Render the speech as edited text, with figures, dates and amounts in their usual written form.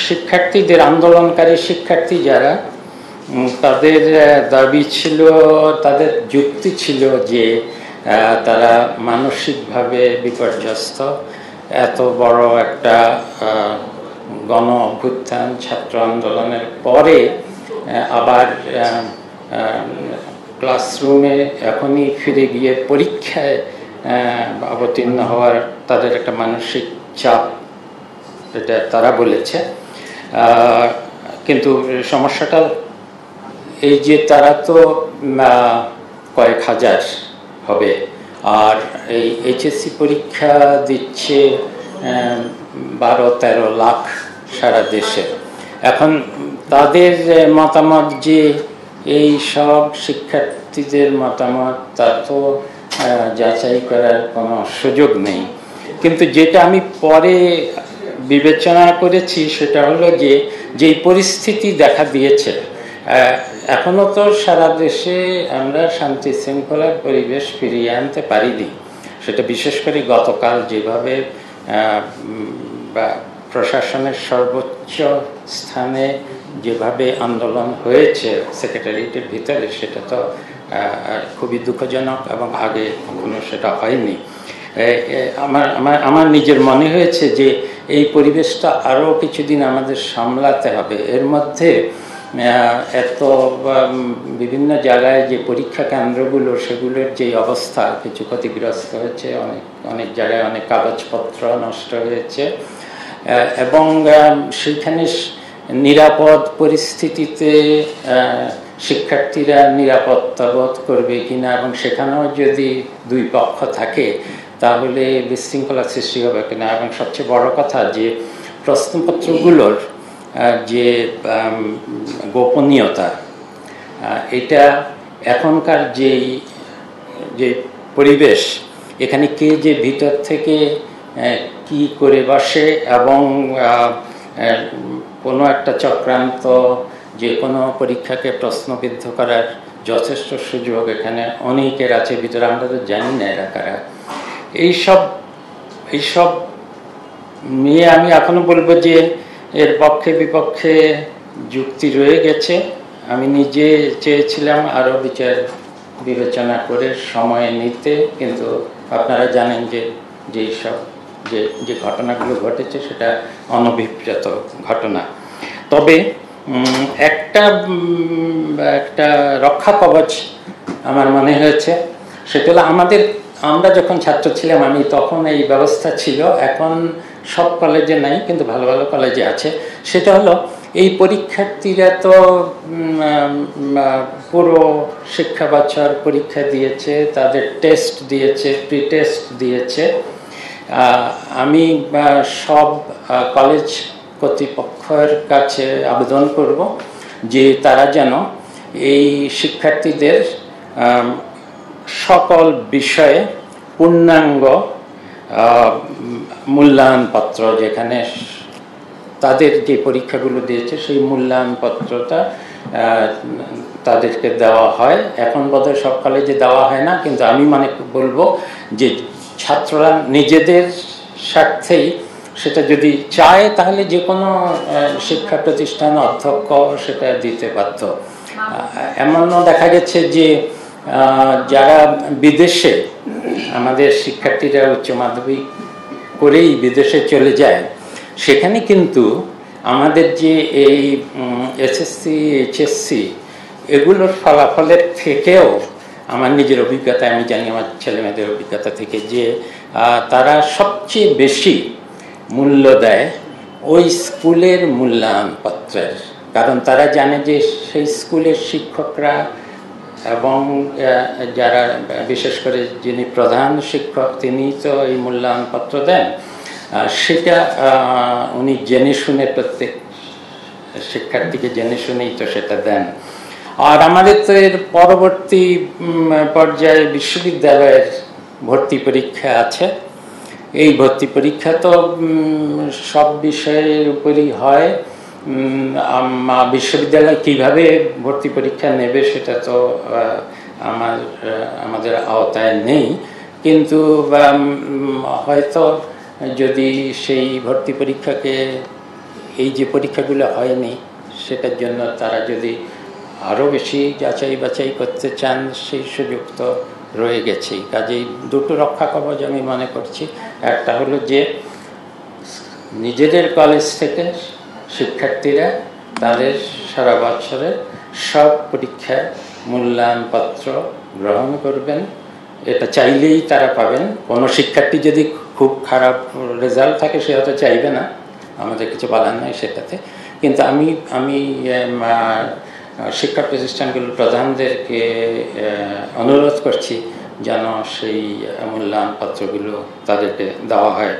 শিক্ষার্থীদের, আন্দোলনকারী শিক্ষার্থী যারা, তাদের দাবি ছিল, তাদের যুক্তি ছিল যে তারা মানসিকভাবে বিপর্যস্ত। এত বড় একটা গণ অভ্যুত্থান, ছাত্র আন্দোলনের পরে আবার ক্লাসরুমে এখনই ফিরে গিয়ে পরীক্ষায় অবতীর্ণ হওয়ার তাদের একটা মানসিক চাপ, এটা তারা বলেছে। কিন্তু সমস্যাটা এই যে তারা তো কয়েক হাজার হবে, আর এই এইচএসসি পরীক্ষা দিচ্ছে 12-13 লাখ সারা দেশে। এখন তাদের মতামত যে এই সব শিক্ষার্থীদের মতামত, তা তো যাচাই করার কোনো সুযোগ নেই। কিন্তু যেটা আমি পরে বিবেচনা করেছি সেটা হলো যে যেই পরিস্থিতি দেখা দিয়েছে, এখনো তো সারা দেশে আমরা শান্তি শৃঙ্খলার পরিবেশ ফিরিয়ে আনতে পারিনি। সেটা বিশেষ করে গতকাল যেভাবে প্রশাসনের সর্বোচ্চ স্থানে যেভাবে আন্দোলন হয়েছে সেক্রেটারিয়েটের ভিতরে, সেটা তো খুবই দুঃখজনক এবং আগে কখনো সেটা হয়নি। আমার নিজের মনে হয়েছে যে এই পরিবেশটা আরও কিছুদিন আমাদের সামলাতে হবে। এর মধ্যে এত বিভিন্ন জায়গায় যে পরীক্ষা কেন্দ্রগুলো, সেগুলোর যে অবস্থা, কিছু ক্ষতিগ্রস্ত হয়েছে, অনেক জায়গায় অনেক কাগজপত্র নষ্ট হয়েছে, এবং সেইখানে নিরাপদ পরিস্থিতিতে শিক্ষার্থীরা নিরাপত্তা বোধ করবে কিনা, এবং সেখানেও যদি দুই পক্ষ থাকে তাহলে বিশৃঙ্খলা সৃষ্টি হবে কিনা। এবং সবচেয়ে বড় কথা যে প্রশ্নপত্রগুলোর যে গোপনীয়তা, এটা এখনকার যে পরিবেশ, এখানে কে যে ভিতর থেকে কি করে বসে, এবং কোনো একটা চক্রান্ত যে কোনো পরীক্ষাকে প্রশ্নবিদ্ধ করার যথেষ্ট সুযোগ এখানে অনেকের আছে ভিতরে, আমরা তো জানি না এরা কারা। এইসব নিয়ে আমি এখনো বলবো যে এর পক্ষে বিপক্ষে যুক্তি রয়ে গেছে। আমি নিজে চেয়েছিলাম আরও বিচার বিবেচনা করে সময় নিতে, কিন্তু আপনারা জানেন যে ঘটনাগুলো ঘটেছে সেটা অনভিপ্রেত ঘটনা। তবে একটা রক্ষা কবচ আমার মনে হয়েছে, সেটা হলো আমরা যখন ছাত্র ছিলাম, আমি তখন এই ব্যবস্থা ছিল, এখন সব কলেজে নাই কিন্তু ভালো ভালো কলেজে আছে। সেটা হলো এই পরীক্ষার্থীরা তো পুরো শিক্ষা বছর পরীক্ষা দিয়েছে, তাদের টেস্ট দিয়েছে, প্রি টেস্ট দিয়েছে। আমি সব কলেজ কর্তৃপক্ষের কাছে আবেদন করব যে তারা যেন এই শিক্ষার্থীদের সকল বিষয়ে পূর্ণাঙ্গ মূল্যায়নপত্র, যেখানে তাদের যে পরীক্ষাগুলো দিয়েছে সেই মূল্যায়নপত্রটা তাদেরকে দেওয়া হয়। এখন বোধহয় সব কলেজে দেওয়া হয় না, কিন্তু আমি বলবো যে ছাত্ররা নিজেদের স্বার্থেই সেটা যদি চায় তাহলে যে কোনো শিক্ষা প্রতিষ্ঠান অধ্যক্ষ সেটা দিতে বাধ্য। এমনও দেখা গেছে যে যারা বিদেশে, আমাদের শিক্ষার্থীরা উচ্চ মাধ্যমিক করেই বিদেশে চলে যায়, সেখানে কিন্তু আমাদের যে এই এসএসসি এইচএসসি এগুলোর ফলাফলের থেকেও আমার নিজের অভিজ্ঞতা, আমি জানি আমার ছেলেমেয়েদের অভিজ্ঞতা থেকে, যে তারা সবচেয়ে বেশি মূল্য দেয় ওই স্কুলের মূল্যায়নপত্রের। কারণ তারা জানে যে সেই স্কুলের শিক্ষকরা এবং যারা বিশেষ করে যিনি প্রধান শিক্ষক তিনি তো এই মূল্যায়নপত্র দেন, সেটা উনি জেনে শুনে, প্রত্যেক শিক্ষার্থীকে জেনে শুনেই তো সেটা দেন। আর আমাদের তো এর পরবর্তী পর্যায়ে বিশ্ববিদ্যালয়ের ভর্তি পরীক্ষা আছে। এই ভর্তি পরীক্ষা তো সব বিষয়ের উপরই হয়। বিশ্ববিদ্যালয় কিভাবে ভর্তি পরীক্ষা নেবে সেটা তো আমাদের আওতায় নেই, কিন্তু হয়তো যদি সেই ভর্তি পরীক্ষাকে এই যে পরীক্ষাগুলো হয়নি সেটার জন্য তারা যদি আরও বেশি যাচাই বাছাই করতে চান সেই সুযোগ তো রয়ে গেছেই। কাজেই দুটো রক্ষা কবচ আমি মনে করছি। একটা হলো যে নিজেদের কলেজ থেকে শিক্ষার্থীরা তাদের সারা বছরের সব পরীক্ষার মূল্যায়নপত্র গ্রহণ করবেন, এটা চাইলেই তারা পাবেন। কোনো শিক্ষার্থী যদি খুব খারাপ রেজাল্ট থাকে সে হয়তো চাইবে না, আমাদের কিছু বলার নয় সেটাতে, কিন্তু আমি শিক্ষা প্রতিষ্ঠানগুলোর প্রধানদেরকে অনুরোধ করছি যেন সেই মূল্যায়নপত্রগুলো তাদেরকে দেওয়া হয়।